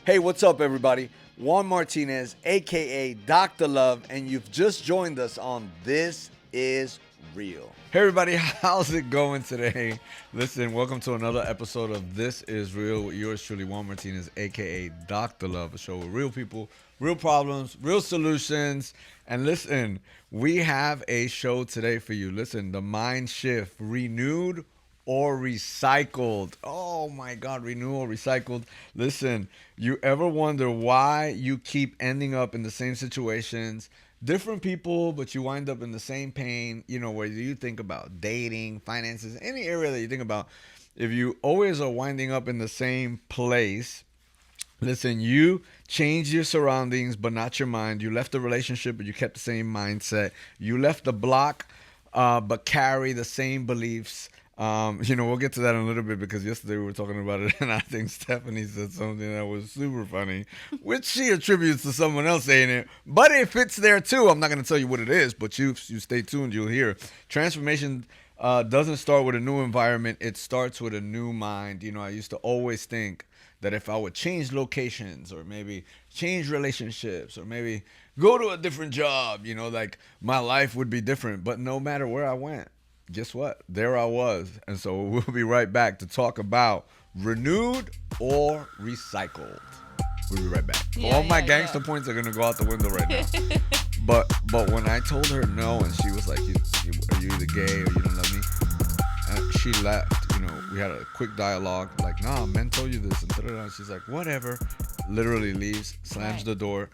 Hey, what's up, everybody? Juan Martinez, aka Dr. Love, and you've just joined us on This Is Real. Hey, everybody, how's it going today? Listen, welcome to another episode of This Is Real with yours truly, Juan Martinez, aka Dr. Love, a show with real people, real problems, real solutions. And listen, we have a show today for you. Listen, the mind shift, renewed or recycled. Oh my God, renew or recycled. Listen, you ever wonder why you keep ending up in the same situations? Different people, but you wind up in the same pain, where you think about dating, finances, any area that you think about. If you always are winding up in the same place, listen, you change your surroundings, but not your mind. You left the relationship, but you kept the same mindset. You left the block, but carry the same beliefs. We'll get to that in a little bit because yesterday we were talking about it, and I think Stephanie said something that was super funny, which she attributes to someone else saying it, but it fits there too. I'm not going to tell you what it is, but you stay tuned. You'll hear. Transformation doesn't start with a new environment. It starts with a new mind. I used to always think that if I would change locations or maybe change relationships or maybe go to a different job, like my life would be different. But no matter where I went, guess what? There I was. And so we'll be right back to talk about renewed or recycled. We'll be right back. All my gangster points are going to go out the window right now. But when I told her no, and she was like, are you either gay or you don't love me? And she left. We had a quick dialogue, like, nah, men told you this, and da-da-da. She's like, whatever. Literally leaves, slams the door.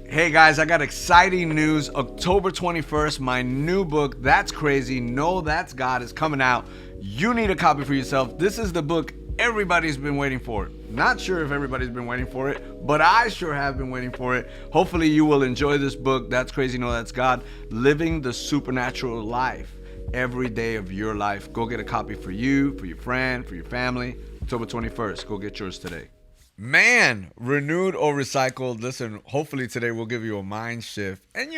Hey guys, I got exciting news. October 21st, my new book, That's Crazy, No, That's God, is coming out. You need a copy for yourself. This is the book everybody's been waiting for. Not sure if everybody's been waiting for it, but I sure have been waiting for it. Hopefully you will enjoy this book, That's Crazy, No, That's God, Living the Supernatural Life every day of your life. Go get a copy for you, for your friend, for your family. October 21st. Go get yours today. Man, renewed or recycled. Listen, hopefully today we'll give you a mind shift. And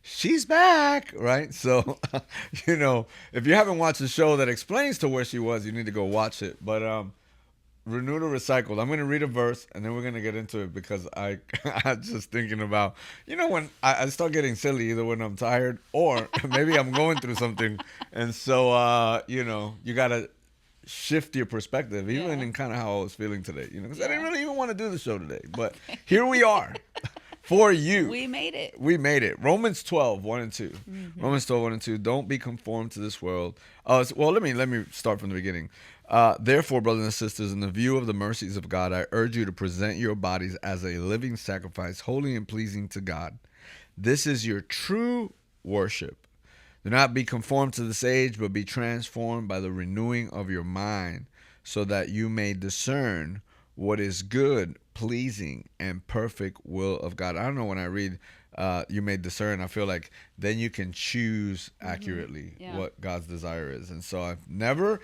she's back, right? So, if you haven't watched the show that explains to where she was, you need to go watch it. But renewed or recycled. I'm going to read a verse and then we're going to get into it because I'm just thinking about, when I start getting silly, either when I'm tired or maybe I'm going through something. And so, you got to shift your perspective, even in kind of how I was feeling today, because I didn't really even want to do the show today. But here we are. For you. We made it. We made it. Romans 12, 1 and 2. Romans 12, 1 and 2. Don't be conformed to this world. Well, let me start from the beginning. Therefore, brothers and sisters, in the view of the mercies of God, I urge you to present your bodies as a living sacrifice, holy and pleasing to God. This is your true worship. Do not be conformed to this age, but be transformed by the renewing of your mind, so that you may discern what is good, pleasing, and perfect will of God. I don't know, when I read you may discern, I feel like then you can choose accurately what God's desire is. And so I've never,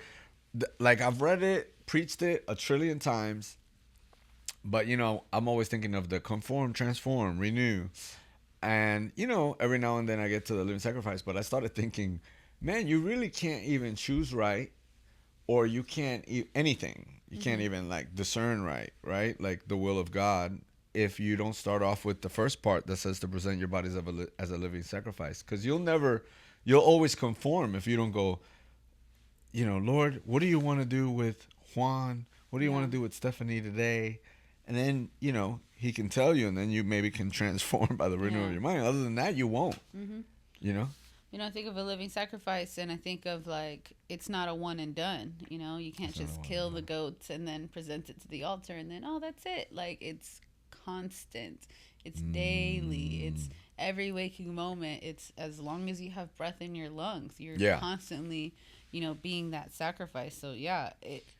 I've read it, preached it a trillion times, but I'm always thinking of the conform, transform, renew. And, every now and then I get to the living sacrifice, but I started thinking, man, you really can't even choose right, or you can't anything. You can't even discern right? Like the will of God, if you don't start off with the first part that says to present your bodies as a living sacrifice. Because you'll always conform if you don't go, Lord, what do you want to do with Juan? What do you want to do with Stephanie today? And then, he can tell you, and then you maybe can transform by the renewal of your mind. Other than that, you won't. I think of a living sacrifice, and I think of it's not a one and done. You can't just kill the goats and then present it to the altar and then, that's it. It's constant. It's daily. It's every waking moment. It's as long as you have breath in your lungs, you're constantly, being that sacrifice. So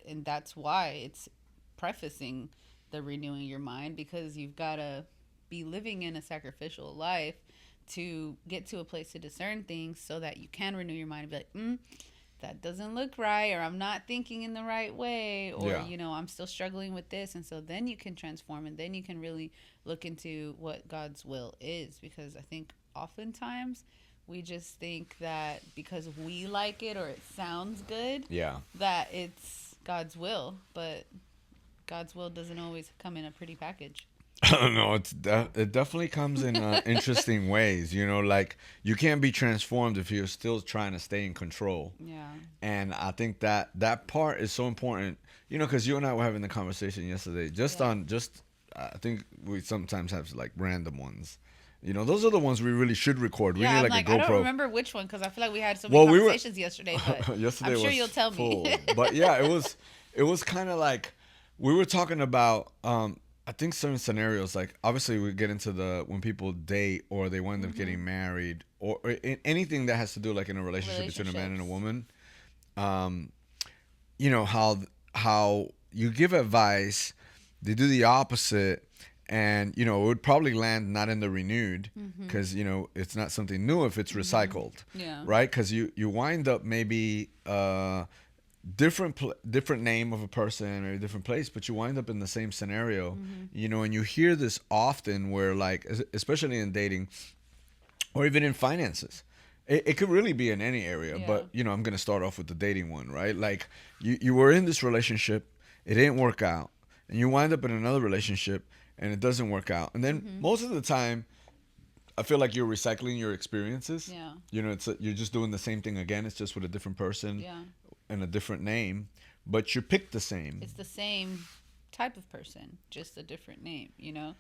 and that's why it's prefacing the renewing your mind, because you've got to be living in a sacrificial life to get to a place to discern things, so that you can renew your mind and be like, that doesn't look right, or I'm not thinking in the right way, or I'm still struggling with this. And so then you can transform, and then you can really look into what God's will is. Because I think oftentimes we just think that because we like it or it sounds good, that it's God's will. But God's will doesn't always come in a pretty package. I don't know. It definitely comes in interesting ways. Like you can't be transformed if you're still trying to stay in control. Yeah. And I think that part is so important. Because you and I were having the conversation yesterday. I think we sometimes have like random ones. Those are the ones we really should record. We Yeah, need I'm like like, a GoPro. I don't remember which one because I feel like we had so many conversations yesterday. But yesterday I'm sure was you'll tell full. me. But yeah, it was kind of like we were talking about. I think certain scenarios, like obviously we get into when people date or they wind up getting married or anything that has to do like in a relationship between a man and a woman. How you give advice, they do the opposite, and it would probably land not in the renewed because it's not something new if it's recycled. Yeah. Right, because you wind up maybe different name of a person or a different place, but you wind up in the same scenario. And you hear this often where like, especially in dating or even in finances, it could really be in any area. Yeah. But I'm going to start off with the dating one, right? Like you were in this relationship, it didn't work out, and you wind up in another relationship and it doesn't work out, and then most of the time I feel like you're recycling your experiences. Yeah. You're just doing the same thing again. It's just with a different person. Yeah. And a different name, but you picked the same. It's the same type of person, just a different name. You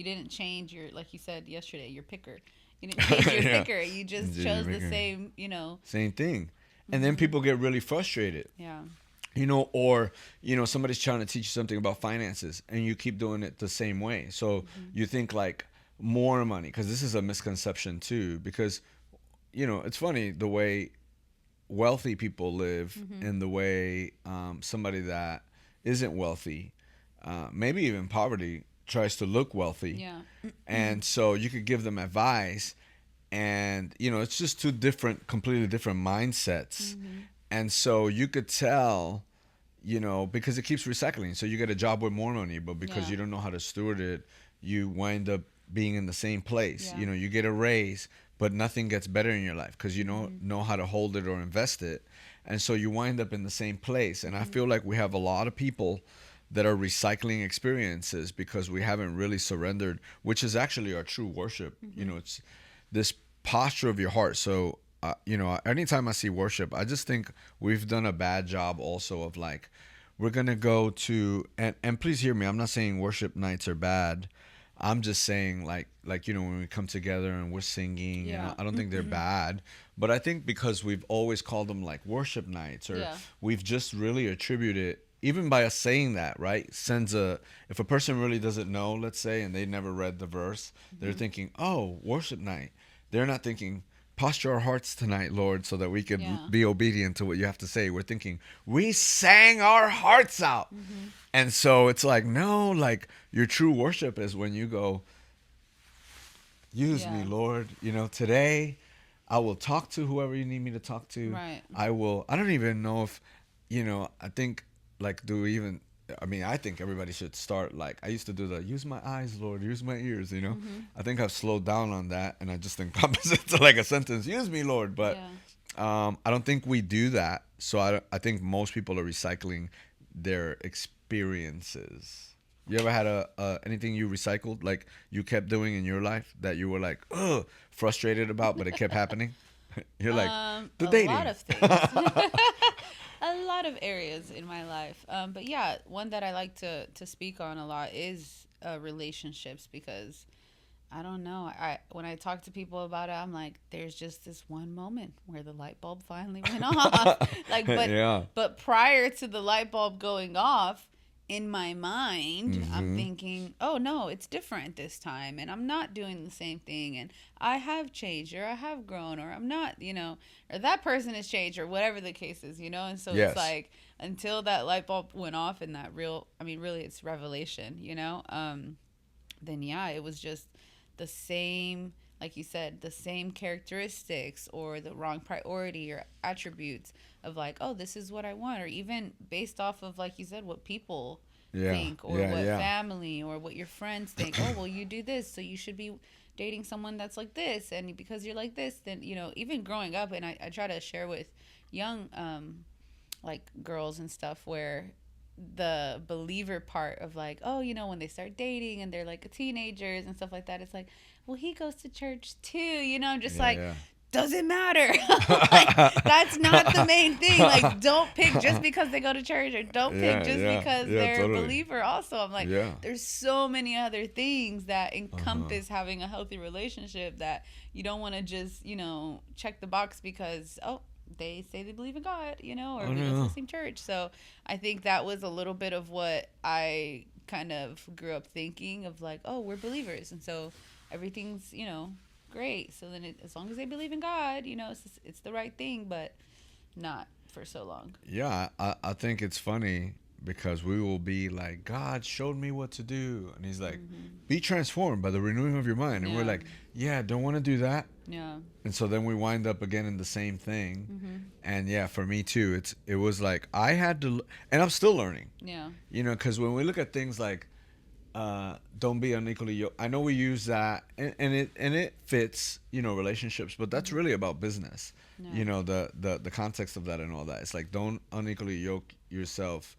didn't change like you said yesterday, your picker. You didn't change your picker. You just chose the same. Same thing, and then people get really frustrated. Yeah. Or somebody's trying to teach you something about finances, and you keep doing it the same way. So you think like more money, because this is a misconception too. Because it's funny the way wealthy people live and the way somebody that isn't wealthy, maybe even poverty, tries to look wealthy. Yeah. And so you could give them advice, and it's just two completely different mindsets. And so you could tell, because it keeps recycling. So you get a job with more money, but because you don't know how to steward it, you wind up being in the same place. Yeah. You get a raise, but nothing gets better in your life because you don't know how to hold it or invest it. And so you wind up in the same place. And I feel like we have a lot of people that are recycling experiences because we haven't really surrendered, which is actually our true worship. It's this posture of your heart. So, anytime I see worship, I just think we've done a bad job also of like, we're going to go to, and please hear me, I'm not saying worship nights are bad. I'm just saying like when we come together and we're singing, I don't think they're bad, but I think because we've always called them like worship nights, or we've just really attributed, even by us saying that, right, if a person really doesn't know, let's say, and they never read the verse, they're thinking, oh, worship night. They're not thinking, posture our hearts tonight, Lord, so that we can be obedient to what you have to say. We're thinking, we sang our hearts out. And so it's like, no, like your true worship is when you go, use me, Lord. Today I will talk to whoever you need me to talk to. Right. I don't even know if, I think like, I think everybody should start like, I used to do the use my eyes, Lord, use my ears, I think I've slowed down on that, and I just encompass it to like a sentence, use me, Lord. But I don't think we do that. So I think most people are recycling their experiences. You ever had anything you recycled, like you kept doing in your life that you were like, ugh, frustrated about, but it kept happening? You're like, the dating. A lot of things. A lot of areas in my life. But yeah, one that I like to speak on a lot is relationships, because I don't know. When I talk to people about it, I'm like, there's just this one moment where the light bulb finally went off. But prior to the light bulb going off, in my mind, I'm thinking, oh no, it's different this time, and I'm not doing the same thing, and I have changed, or I have grown, or I'm not, or that person has changed, or whatever the case is, and so it's like, until that light bulb went off and that really it's revelation, then it was just the same, like you said, the same characteristics or the wrong priority or attributes of like, oh, this is what I want, or even based off of, like you said, what people think, or what family or what your friends think. Oh, well, you do this, so you should be dating someone that's like this, and because you're like this, then even growing up, and I try to share with young like girls and stuff, where the believer part of like, oh, you know, when they start dating and they're like teenagers and stuff like that, it's like, well, he goes to church too, you know. I'm just Yeah, like, yeah. doesn't matter. Like, that's not the main thing. Like, don't pick just because they go to church, or don't pick Yeah, just yeah, because yeah, they're totally. a believer also. I'm like, Yeah. there's so many other things that Uh-huh. encompass having a healthy relationship, that you don't want to just, you know, check the box because, oh, they say they believe in God, you know, or Oh, we go to no. the same church. So I think that was a little bit of what I kind of grew up thinking of, like, oh, we're believers, and so everything's, you know, great. So then, as long as they believe in God, you know, it's the right thing, but not for so long. Yeah, I think it's funny because we will be like, God showed me what to do. And he's like, be transformed by the renewing of your mind. And we're Yeah. like, yeah, don't want to do that. Yeah. And so then we wind up again in the same thing. Mm-hmm. And yeah, for me too, it was like I had to, and I'm still learning, Yeah. you know, because when we look at things like, don't be unequally yoked. I know we use that, and it fits, you know, relationships, but that's really about business. Yeah. You know, the context of that and all that. It's like, don't unequally yoke yourself,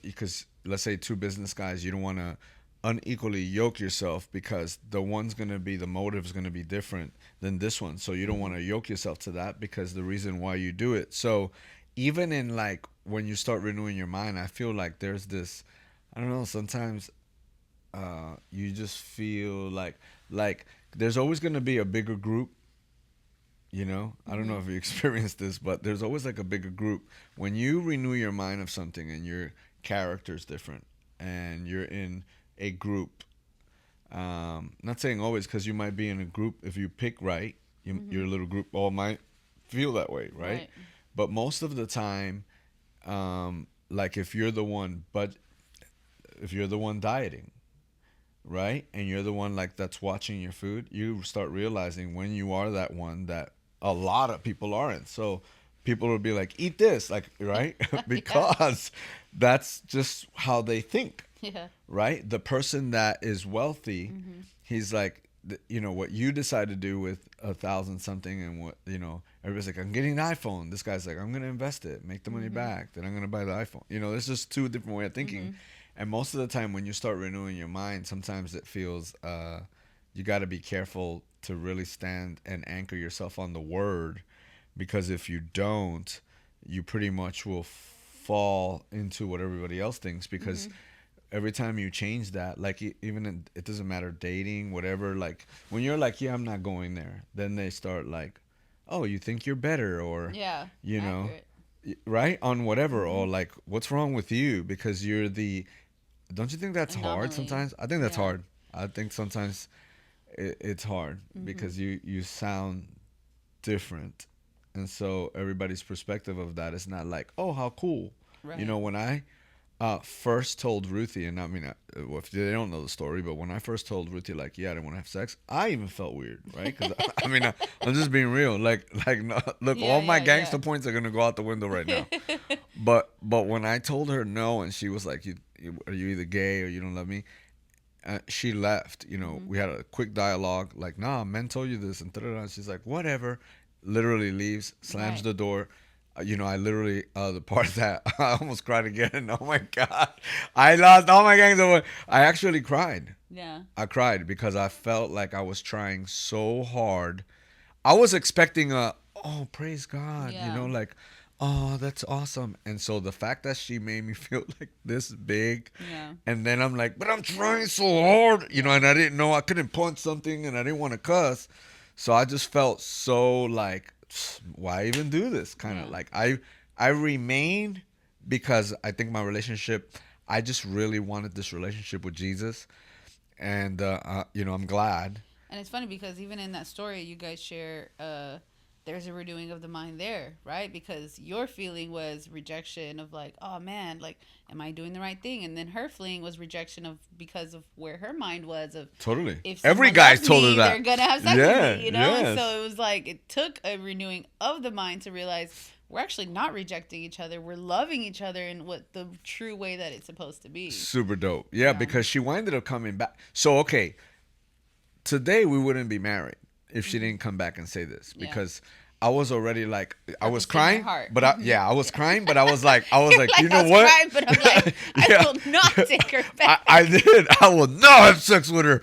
because let's say two business guys, you don't want to unequally yoke yourself because the motive's gonna be different than this one. So you don't want to yoke yourself to that because the reason why you do it. So even in like when you start renewing your mind, I feel like there's this, I don't know, sometimes you just feel like there's always going to be a bigger group, you know. I don't know if you experienced this, but there's always like a bigger group when you renew your mind of something and your character's different and you're in a group. Not saying always, because you might be in a group, if you pick right, your little group all might feel that way, right? But most of the time, like if you're the one dieting, right, and you're the one like that's watching your food, you start realizing when you are that one that a lot of people aren't. So people will be like, eat this, like, right? Because that's just how they think. Yeah. Right? The person that is wealthy, he's like, you know, what you decide to do with 1,000 something, and what, you know, everybody's like, I'm getting an iPhone. This guy's like, I'm going to invest it, make the money back, then I'm going to buy the iPhone. You know, there's just two different ways of thinking. And most of the time when you start renewing your mind, sometimes it feels, you got to be careful to really stand and anchor yourself on the word, because if you don't, you pretty much will fall into what everybody else thinks, because every time you change that, like it doesn't matter, dating, whatever, like when you're like, yeah, I'm not going there, then they start like, oh, you think you're better, or Yeah. you know, Accurate. right, on whatever, or like, what's wrong with you, because you're the, don't you think that's hard Anomaly. sometimes? I think that's Yeah. hard. I think sometimes it's hard because you sound different, and so everybody's perspective of that is not like, oh, how cool. Right. You know, when I first told Ruthie, and I mean, if they don't know the story, but when I first told Ruthie, like, yeah, I didn't want to have sex, I even felt weird, right? Because I mean, I'm just being real. Like, no, look, Yeah, all my yeah, gangster yeah. points are gonna go out the window right now. But when I told her no, and she was like, are you either gay or you don't love me? She left. You know, we had a quick dialogue, like, nah, men told you this, and da-da-da. She's like, whatever. Literally leaves, slams Right. the door. You know, I literally, the part that I almost cried again. Oh my God. I lost all my gangs. I actually cried. Yeah. I cried because I felt like I was trying so hard. I was expecting oh, praise God, you know, Yeah. like, oh, that's awesome. And so the fact that she made me feel like this big, Yeah. and then I'm like, but I'm trying so hard, you know, and I didn't know I couldn't punch something, and I didn't want to cuss. So I just felt so like, why even do this? Kind of Yeah. like I remained because I think my relationship, I just really wanted this relationship with Jesus. And, you know, I'm glad. And it's funny because even in that story you guys share, there's a renewing of the mind there, right? Because your feeling was rejection of like, oh man, like, am I doing the right thing? And then her feeling was rejection of, because of where her mind was of, Totally. if Every someone guy loves told her me, that. they're gonna have sex Yeah, with me, you know. yes. And so it was like, it took a renewing of the mind to realize we're actually not rejecting each other. We're loving each other in what the true way that it's supposed to be. Super dope. Yeah, because she winded up coming back. So, okay, today we wouldn't be married if she didn't come back and say this, Yeah. because I was already like, I was Purpose in your crying, heart. but I was crying, but I was like, you know I was what? crying, but I'm like, I will not take her back. I did. I will not have sex with her,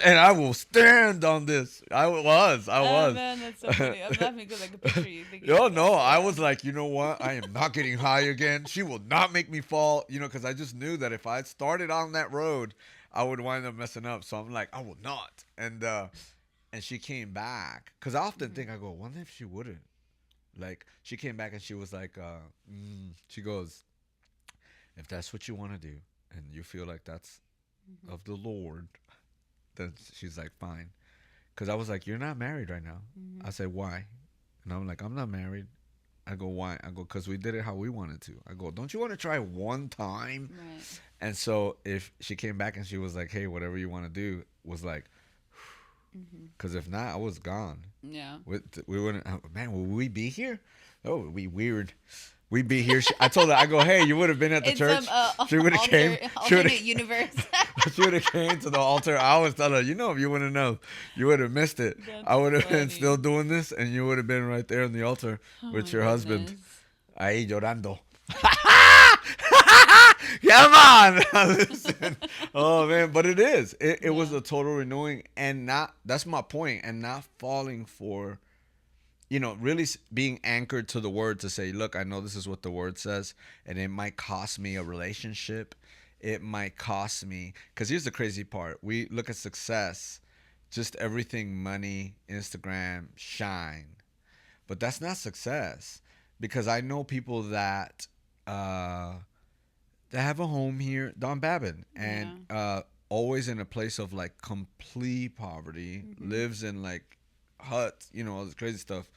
and I will stand on this. I was. Oh man, that's so funny. I'm laughing because I can picture you thinking. Oh no, I was like, you know what? I am not getting high again. She will not make me fall. You know, because I just knew that if I started on that road, I would wind up messing up. So I'm like, I will not. And she came back because I often think, I go, wonder if she wouldn't. Like, she came back and she was like, she goes, if that's what you want to do and you feel like that's of the Lord, then she's like, fine. Because I was like, you're not married right now. I said, why? And I'm like, I'm not married. I go, why? I go, because we did it how we wanted to. I go, don't you want to try one time? Right. And so if she came back and she was like, hey, whatever you want to do, was like, because if not, I was gone. Yeah. We wouldn't. Man, will we be here? Oh, it'd be weird. We'd be here. I told her, I go, hey, you would have been at the church. She would have came. Alternate universe. She would have came to the altar. I always tell her, you know, if you wouldn't know, you would have missed it. That's I would have funny. been still doing this, and you would have been right there on the altar with your husband. Ahí llorando. Come on. Listen. Oh man, but it is. It was a total renewing, and that's my point, and not falling for, you know, really being anchored to the word to say, look, I know this is what the word says, and it might cost me a relationship. It might cost me, because here's the crazy part. We look at success, just everything, money, Instagram, shine. But that's not success, because I know people that have a home here, Don Babin, and always in a place of like complete poverty, lives in like huts, you know, all this crazy stuff.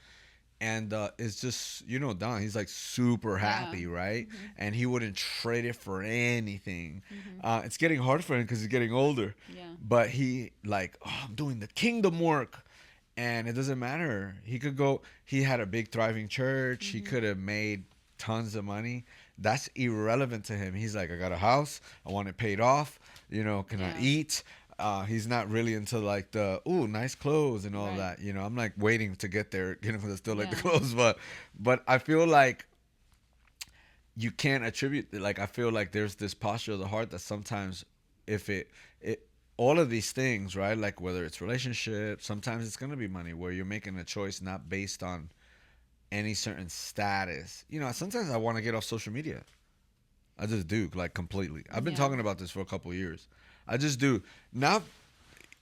And it's just, you know, Don, he's like super happy, right? And he wouldn't trade it for anything. It's getting hard for him because he's getting older. Yeah. But he like, oh, I'm doing the kingdom work. And it doesn't matter. He could go, he had a big thriving church. He could have made tons of money. That's irrelevant to him. He's like, I got a house. I want it paid off. You know, can I eat? He's not really into like the nice clothes and all that. You know, I'm like waiting to get there, you know, because I still like the clothes. But I feel like you can't attribute, like, I feel like there's this posture of the heart that sometimes if it all of these things, right? Like whether it's relationships, sometimes it's gonna be money, where you're making a choice not based on any certain status. You know, sometimes I want to get off social media. I just do, like, completely. I've been talking about this for a couple of years. I just do. Now,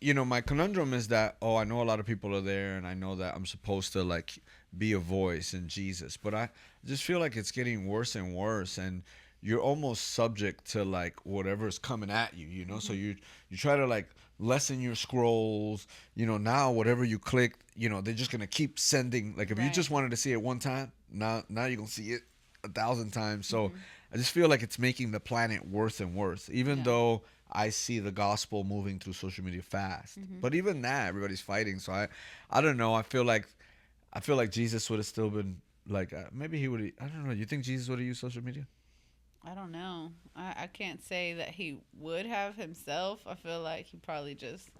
you know, my conundrum is that, I know a lot of people are there, and I know that I'm supposed to, like, be a voice in Jesus. But I just feel like it's getting worse and worse, and you're almost subject to, like, whatever's coming at you, you know? So you try to, like, lessen your scrolls. You know, now whatever you click, you know, they're just going to keep sending. Like, if you just wanted to see it one time, now you're going to see it 1,000 times. So I just feel like it's making the planet worse and worse, even though I see the gospel moving through social media fast. But even that, everybody's fighting. So I don't know. I feel like Jesus would have still been like, maybe he would. I don't know. You think Jesus would have used social media? I don't know. I can't say that he would have himself. I feel like he probably just,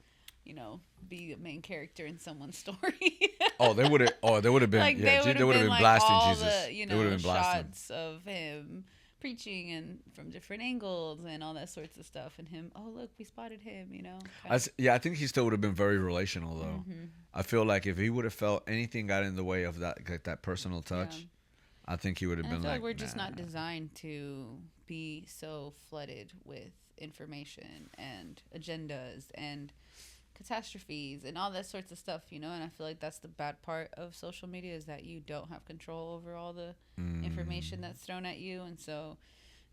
you know, be the main character in someone's story. They would have been. Like, yeah, they would have been like blasting all Jesus. the, you They would know, have been blasting. shots of him preaching and from different angles and all that sorts of stuff, and him, oh look, we spotted him, you know. I think he still would have been very relational though. I feel like if he would have felt anything got in the way of that, like that personal touch, I think he would have been I feel like, we're just not designed to be so flooded with information and agendas and catastrophes and all that sorts of stuff, you know. And I feel like that's the bad part of social media, is that you don't have control over all the information that's thrown at you. And so,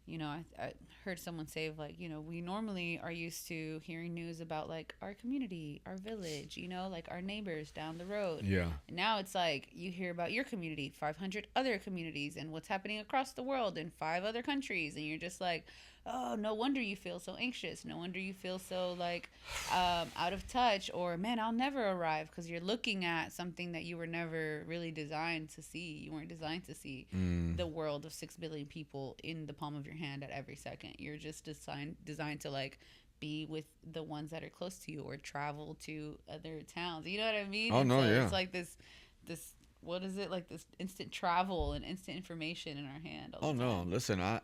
you know, I heard someone say, like, you know, we normally are used to hearing news about like our community, our village, you know, like our neighbors down the road. Yeah. And now it's like you hear about your community, 500 other communities, and what's happening across the world in 5 other countries. And you're just like, oh, no wonder you feel so anxious. No wonder you feel so like out of touch, or man, I'll never arrive, because you're looking at something that you were never really designed to see. You weren't designed to see the world of 6 billion people in the palm of your hand at every second. You're just designed to like be with the ones that are close to you, or travel to other towns. You know what I mean? Oh, and no, so yeah. It's like this what is it, like this instant travel and instant information in our hand all Oh the no, time. listen, I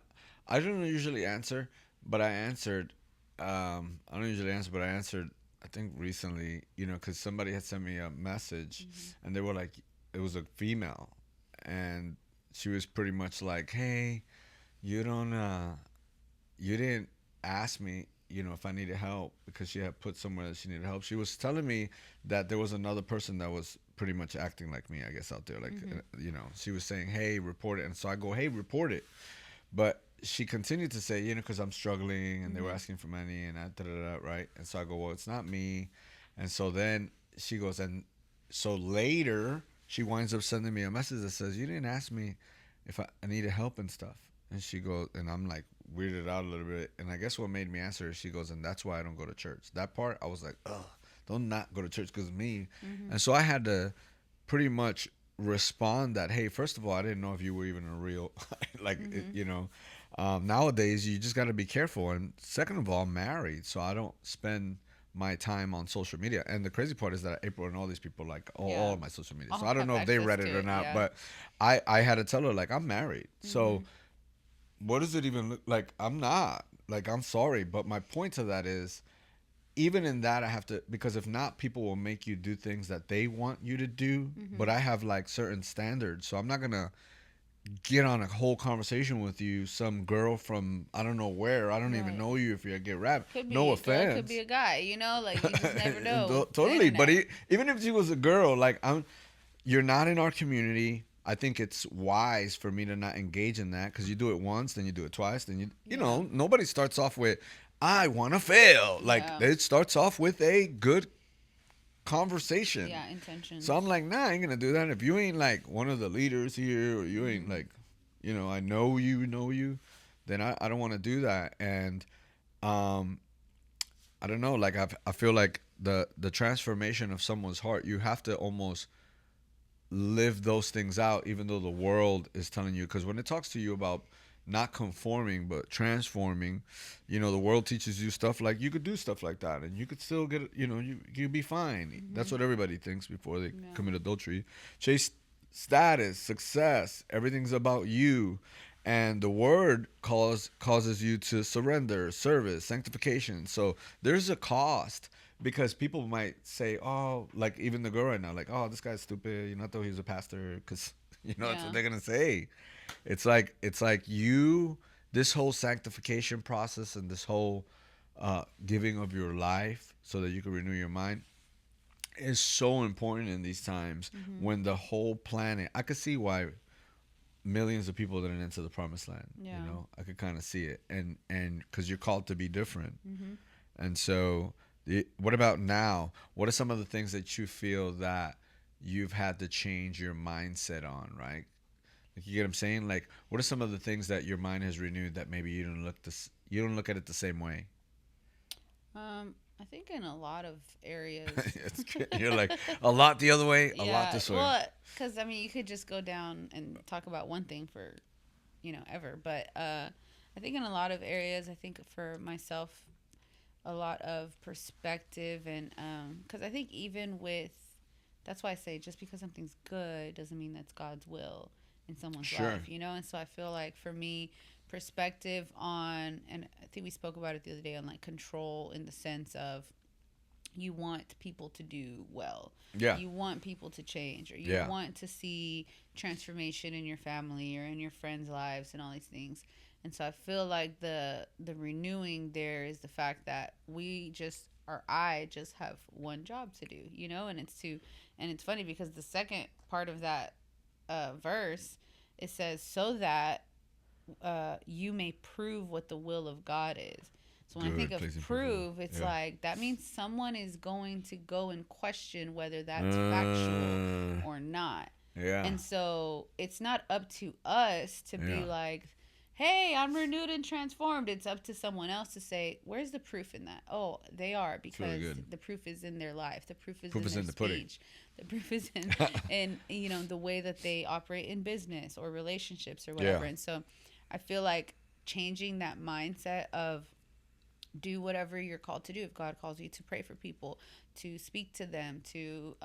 don't usually answer, but I answered. I don't usually answer, but I answered. I think recently, because somebody had sent me a message, and they were like, it was a female, and she was pretty much like, "Hey, you don't, you didn't ask me, if I needed help because she had put somewhere that she needed help. She was telling me that there was another person that was pretty much acting like me, I guess, out there. Like, she was saying, hey, report it. And so I go, hey, report it. But she continued to say, because I'm struggling and they were asking for money and da da da, right? And so I go, well, it's not me. And so then she goes, and so later she winds up sending me a message that says, you didn't ask me if I needed help and stuff. And she goes, and I'm like weirded out a little bit. And I guess what made me answer is she goes, and that's why I don't go to church. That part, I was like, ugh, don't not go to church because of me. And so I had to pretty much respond that, hey, first of all, I didn't know if you were even a real, like, nowadays you just got to be careful. And second of all, I'm married, so I don't spend my time on social media. And the crazy part is that April and all these people like all of my social media. So I don't know if they read it or not, but I had to tell her, like, I'm married. So what does it even look like? I'm not. Like, I'm sorry. But my point to that is, even in that, I have to, because if not, people will make you do things that they want you to do. But I have like certain standards. So I'm not going to get on a whole conversation with you, some girl from I don't know where. I don't even know you if you get rap. Could be no a offense. girl, could be a guy, like you just never know. Totally. But even if she was a girl, like, you're not in our community. I think it's wise for me to not engage in that because you do it once, then you do it twice, then you know, nobody starts off with, I want to fail. Like, it starts off with a good conversation. Yeah, intentions. So I'm like, nah, I ain't going to do that. If you ain't like one of the leaders here or you ain't like, I know you, then I don't want to do that. And I don't know, like I feel like the transformation of someone's heart, you have to almost live those things out, even though the world is telling you. Because when it talks to you about not conforming but transforming, the world teaches you stuff like you could do stuff like that and you could still get, you'd be fine. That's what everybody thinks before they commit adultery. Chase status, success, everything's about you. And the word causes you to surrender, service, sanctification. So there's a cost. Because people might say, oh, like even the girl right now, like, oh, this guy's stupid. I thought he was a pastor. Because, that's what they're going to say. It's like this whole sanctification process and this whole giving of your life so that you can renew your mind is so important in these times when the whole planet, I could see why millions of people didn't enter the promised land. I could kind of see it. And because you're called to be different. And so... what about now? What are some of the things that you feel that you've had to change your mindset on, right? Like, you get what I'm saying? Like, what are some of the things that your mind has renewed that maybe you don't look at it the same way? I think in a lot of areas. You're like, a lot the other way, a lot this way. Well, because, you could just go down and talk about one thing for, ever. But I think in a lot of areas, I think for myself, a lot of perspective and because I think even with, that's why I say just because something's good doesn't mean that's God's will in someone's life, and so I feel like for me, perspective on, and I think we spoke about it the other day, on like control in the sense of you want people to do well, you want people to change, or you want to see transformation in your family or in your friends' lives and all these things. And so I feel like the renewing there is the fact that I just have one job to do, and it's funny because the second part of that verse, it says, so that you may prove what the will of God is. So when I think of prove, it's like, that means someone is going to go and question whether that's factual or not. Yeah. And so it's not up to us to be like, hey, I'm renewed and transformed. It's up to someone else to say, where's the proof in that? Oh, they are, because really the proof is in their life. The proof is in their speech. The proof is in the way that they operate in business or relationships or whatever. And so I feel like changing that mindset of do whatever you're called to do. If God calls you to pray for people, to speak to them, to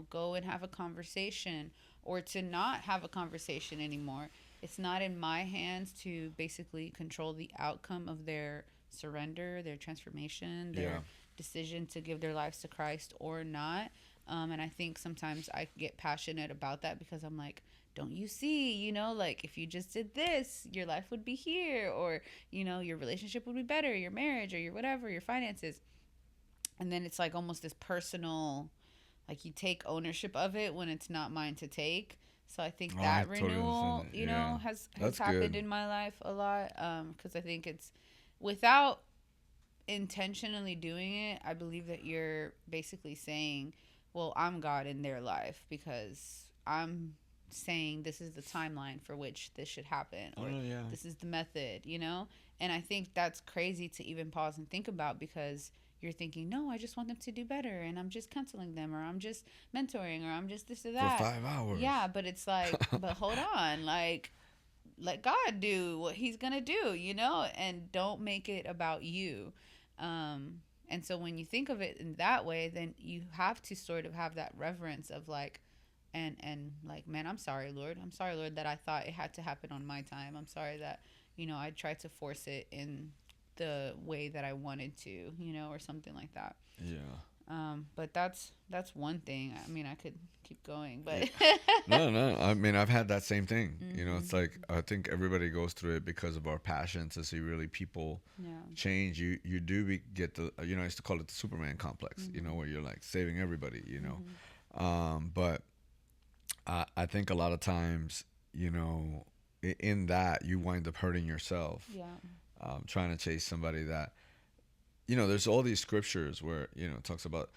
go and have a conversation, or to not have a conversation anymore, it's not in my hands to basically control the outcome of their surrender, their transformation, their decision to give their lives to Christ or not. And I think sometimes I get passionate about that because I'm like, don't you see, like if you just did this, your life would be here, or, your relationship would be better, your marriage, or your whatever, your finances. And then it's like almost this personal, like you take ownership of it when it's not mine to take. So I think that renewal, has happened in my life a lot. Because I think it's without intentionally doing it, I believe that you're basically saying, well, I'm God in their life because I'm saying this is the timeline for which this should happen, or this is the method, And I think that's crazy to even pause and think about, because you're thinking, no, I just want them to do better, and I'm just counseling them, or I'm just mentoring, or I'm just this or that. For 5 hours. Yeah, but it's like, but hold on, like, let God do what he's going to do, and don't make it about you. And so when you think of it in that way, then you have to sort of have that reverence of like, and like, man, I'm sorry, Lord, that I thought it had to happen on my time. I'm sorry that, I tried to force it in the way that I wanted to, or something like that. Yeah. But that's one thing. I mean, I could keep going, but no. I mean, I've had that same thing. Mm-hmm. It's like, I think everybody goes through it because of our passion to see really people change. You do get the, I used to call it the Superman complex, mm-hmm. Where you're like saving everybody, Mm-hmm. But I think a lot of times, in that you wind up hurting yourself. Yeah. Trying to chase somebody that, there's all these scriptures where, it talks about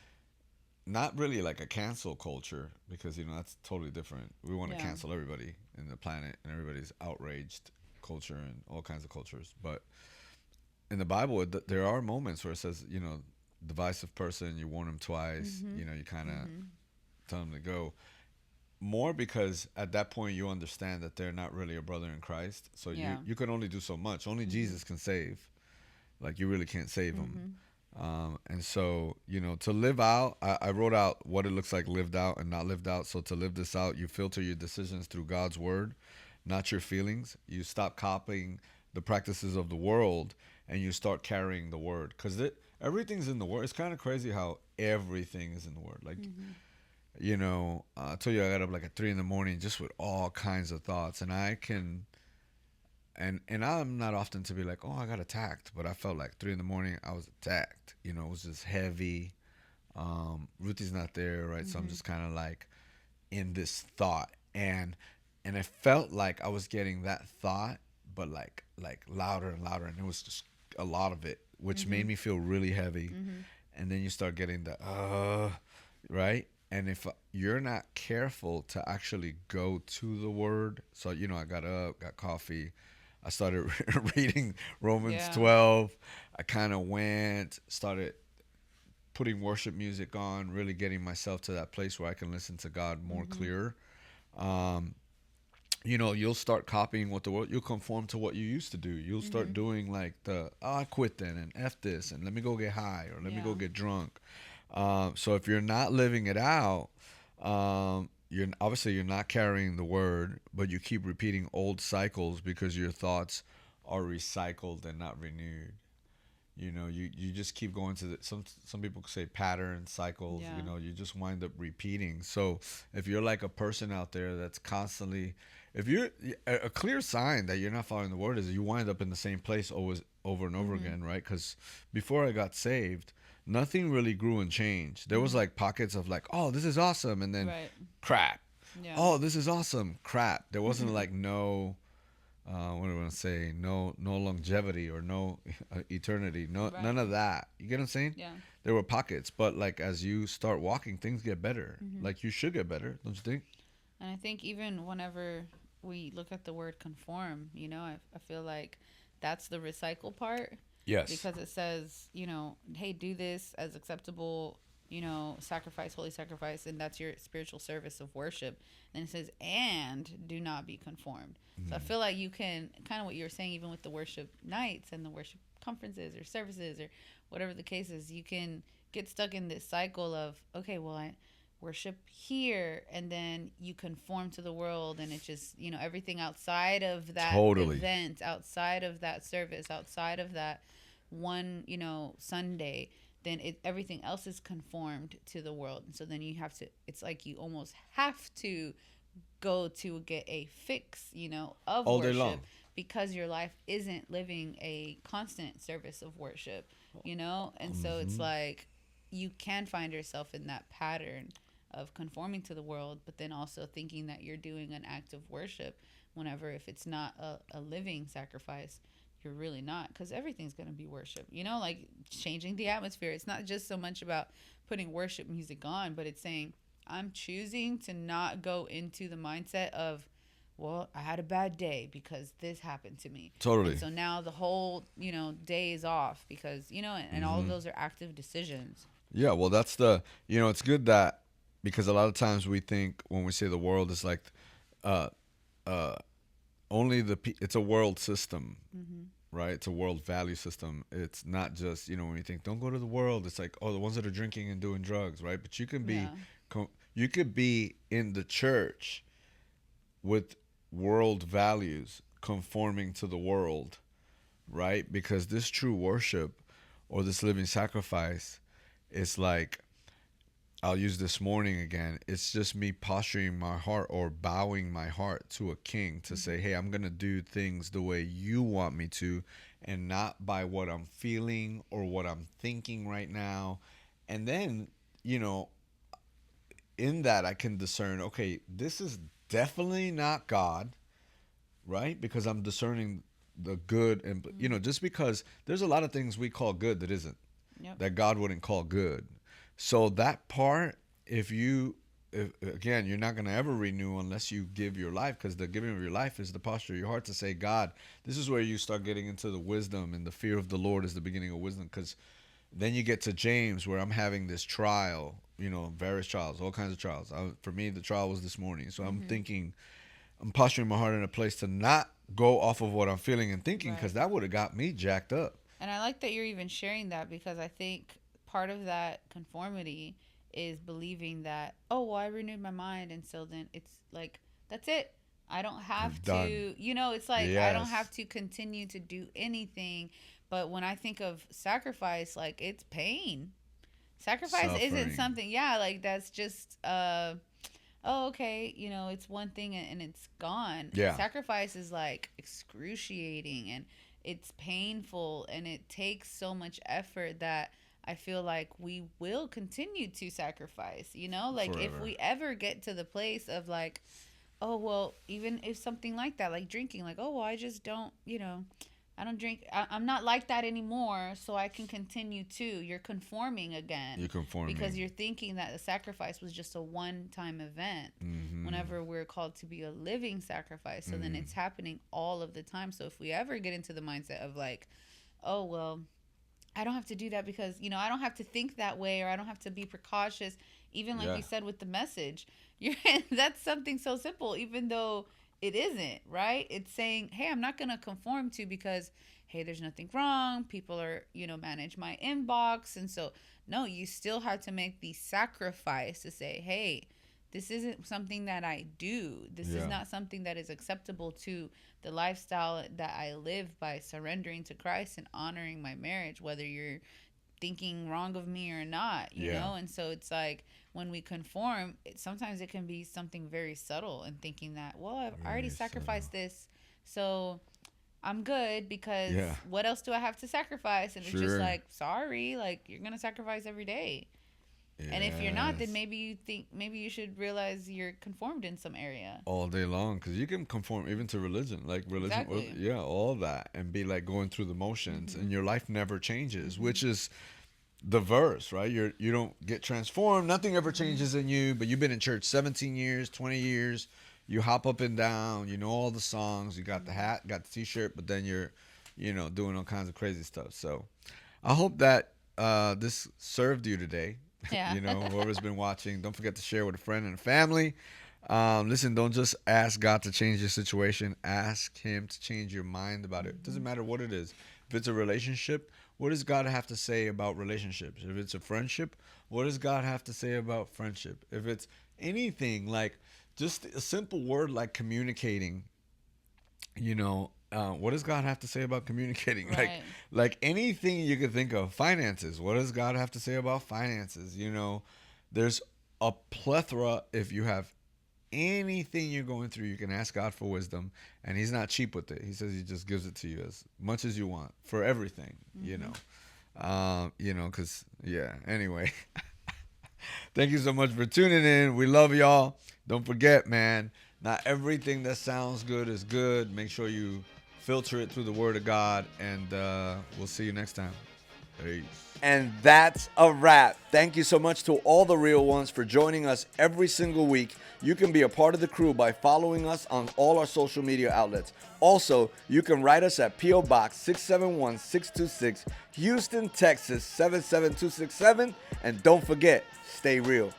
not really like a cancel culture, because, that's totally different. We want to cancel everybody in the planet, and everybody's outraged culture and all kinds of cultures. But in the Bible, there are moments where it says, divisive person, you warn them twice, mm-hmm. You kind of mm-hmm. tell them to go. More because at that point you understand that they're not really a brother in Christ. So you can only do so much. Only mm-hmm. Jesus can save. Like, you really can't save them. Mm-hmm. And so, to live out, I wrote out what it looks like lived out and not lived out. So to live this out, you filter your decisions through God's word, not your feelings. You stop copying the practices of the world, and you start carrying the word. Because everything's in the word. It's kind of crazy how everything is in the word. Like, mm-hmm. I told you I got up like at 3 a.m. just with all kinds of thoughts, and I can, and I'm not often to be like, oh, I got attacked, but I felt like 3 a.m. I was attacked. It was just heavy. Ruthie's not there, right? Mm-hmm. So I'm just kind of like in this thought, and it felt like I was getting that thought, but like louder and louder, and it was just a lot of it, which mm-hmm. made me feel really heavy. Mm-hmm. And then you start getting the right. And if you're not careful to actually go to the word, so, I got up, got coffee. I started reading Romans 12. I kind of started putting worship music on, really getting myself to that place where I can listen to God more mm-hmm. clear. You'll start copying what the world, you'll conform to what you used to do. You'll mm-hmm. start doing like I quit then, and F this, and let me go get high, or let me go get drunk. So if you're not living it out, you're not carrying the word, but you keep repeating old cycles because your thoughts are recycled and not renewed. You just keep going to some people say pattern cycles. You just wind up repeating. So if you're like a person out there that's constantly, if you're a clear sign that you're not following the word is you wind up in the same place always over and over mm-hmm. again, right? Because before I got saved, nothing really grew and changed. There was like pockets of like, oh, this is awesome, and then crap. Yeah. Oh, this is awesome, crap. There wasn't mm-hmm. like no, what do I want to say? No longevity or no eternity. None of that. You get what I'm saying? Yeah. There were pockets, but like as you start walking, things get better. Mm-hmm. Like you should get better, don't you think? And I think even whenever we look at the word conform, I feel like that's the recycle part. Yes. Because it says, hey, do this as acceptable, sacrifice, holy sacrifice, and that's your spiritual service of worship. And it says, and do not be conformed. Mm-hmm. So I feel like you can, kind of what you were saying, even with the worship nights and the worship conferences or services or whatever the case is, you can get stuck in this cycle of, okay, well, I worship here, and then you conform to the world, and it just, everything outside of that event, outside of that service, outside of that one, Sunday, then everything else is conformed to the world. And so then you have to, it's like you almost have to go to get a fix, of all worship, day long, because your life isn't living a constant service of worship, and so it's like you can find yourself in that pattern of conforming to the world, but then also thinking that you're doing an act of worship whenever, if it's not a living sacrifice, you're really not, because everything's going to be worship, like changing the atmosphere. It's not just so much about putting worship music on, but it's saying, I'm choosing to not go into the mindset of, well, I had a bad day because this happened to me. Totally. And so now the whole, day is off because, and all of those are active decisions. Yeah, well, that's it's good that, because a lot of times we think when we say the world is like only it's a world system, right? It's a world value system. It's not just, when you think don't go to the world, it's like, oh, the ones that are drinking and doing drugs, right? But you can be you could be in the church with world values conforming to the world, right? Because this true worship or this living sacrifice is like, I'll use this morning again. It's just me posturing my heart or bowing my heart to a king to say, hey, I'm going to do things the way you want me to, and not by what I'm feeling or what I'm thinking right now. And then, in that I can discern, okay, this is definitely not God, right? Because I'm discerning the good. And, just because there's a lot of things we call good that isn't, that God wouldn't call good. So that part, if again, you're not going to ever renew unless you give your life, because the giving of your life is the posture of your heart to say, God, this is where you start getting into the wisdom, and the fear of the Lord is the beginning of wisdom. Because then you get to James, where I'm having this trial, various trials, all kinds of trials. For me, the trial was this morning. So I'm thinking, I'm posturing my heart in a place to not go off of what I'm feeling and thinking, because that would have got me jacked up. And I like that you're even sharing that, because I think part of that conformity is believing that, oh, well, I renewed my mind, and so then it's like, that's it. I don't have to, it's like, I don't have to continue to do anything. But when I think of sacrifice, like, it's pain. Sacrifice isn't something, like, that's just, oh, okay, it's one thing and it's gone. Yeah. Sacrifice is like excruciating, and it's painful, and it takes so much effort that I feel like we will continue to sacrifice, like forever. If we ever get to the place of like, oh, well, even if something like that, like drinking, like, oh, well, I just don't, I don't drink. I'm not like that anymore, so I can continue to. You're conforming again. You're conforming. Because you're thinking that the sacrifice was just a one-time event, whenever we're called to be a living sacrifice. So then it's happening all of the time. So if we ever get into the mindset of like, oh, well, I don't have to do that because, I don't have to think that way, or I don't have to be precautious. Even like you said with the message, that's something so simple, even though it isn't, right? It's saying, hey, I'm not going to conform to, because, hey, there's nothing wrong. People are, manage my inbox. And so, no, you still have to make the sacrifice to say, hey, this isn't something that I do. This is not something that is acceptable to the lifestyle that I live by surrendering to Christ and honoring my marriage, whether you're thinking wrong of me or not, you know? And so it's like, when we conform, sometimes it can be something very subtle, and thinking that, well, I've already sacrificed this, so I'm good, because what else do I have to sacrifice? And it's just like, sorry, like, you're going to sacrifice every day. And if you're not, then maybe you should realize you're conformed in some area. All day long, because you can conform even to religion, like religion, exactly. all that, and be like going through the motions, and your life never changes, which is the verse, right? You don't get transformed. Nothing ever changes in you, but you've been in church 17 years, 20 years. You hop up and down. You know all the songs. You got the hat, got the T-shirt, but then you're, doing all kinds of crazy stuff. So I hope that this served you today. Yeah. Whoever's been watching, don't forget to share with a friend and a family. Listen, don't just ask God to change your situation. Ask him to change your mind about it. Doesn't matter what it is. If it's a relationship, what does God have to say about relationships? If it's a friendship, what does God have to say about friendship? If it's anything, like just a simple word like communicating, what does God have to say about communicating? Right. Like anything you could think of. Finances. What does God have to say about finances? There's a plethora. If you have anything you're going through, you can ask God for wisdom, and He's not cheap with it. He says He just gives it to you as much as you want for everything. Because Anyway, thank you so much for tuning in. We love y'all. Don't forget, man. Not everything that sounds good is good. Make sure you filter it through the Word of God, and we'll see you next time. Peace. And that's a wrap. Thank you so much to all the real ones for joining us every single week. You can be a part of the crew by following us on all our social media outlets. Also, you can write us at P.O. Box 671626, Houston, Texas 77267. And don't forget, stay real.